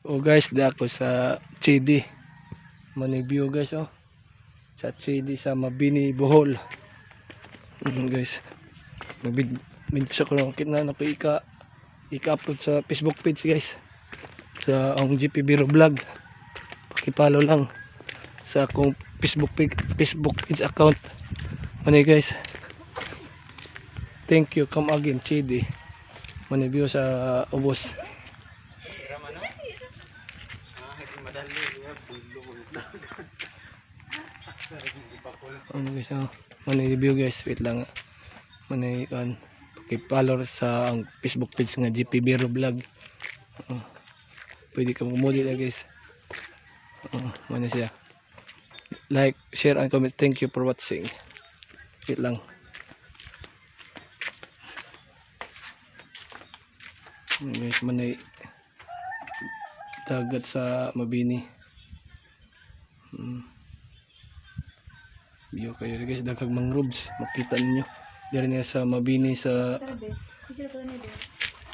O guys, di ako sa CD. Manibyo guys oh. Sa CD sa Mabini, Bohol. Guys. Magbid sa ko na na ika-upload sa Facebook page guys. Sa ang GP Biro Vlog. Paki-follow lang sa akong Facebook page account. Mani guys. Thank you. Come again CD. Manibyo sa ubos. Ano guys oh. Mani-review guys, wait lang. Mani-on. Paki-follow sa ang Facebook page nga GP Biro Vlog. Pwede ka mag-model guys. Mani siya. Like, share and comment. Thank you for watching. Wait lang. Guys, mani dagat sa Mabini. View kayo guys, daghang mangroves makita ninyo diri na sa Mabini sa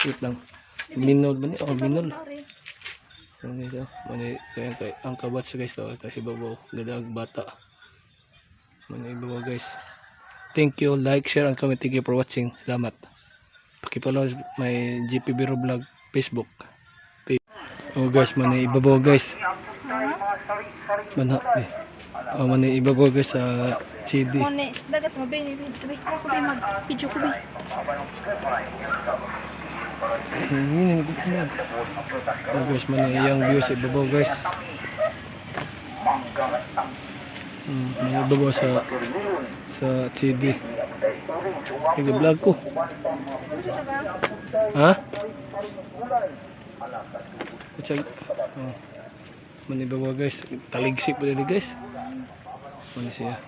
wait lang Minol ba ni Minol ano ito mani kay ang kabat sa guys to hibabaw gadag bata mani ibabaw guys. Thank you, like, share and comment. Thank you for watching. Salamat. Paki-follow my GP Biro Vlog Facebook. Oh guys, mani ibabaw guys. Mana mani ibabaw guys sa CD. Mani dagat Mabini kubi mag-video kubi. Oh guys, mani yang view sa ibabaw guys. Mani ibabaw sa CD. Nag-vlog ko. Ha? Mani ibabaw guys, taligsik pa din guys. Mani siya.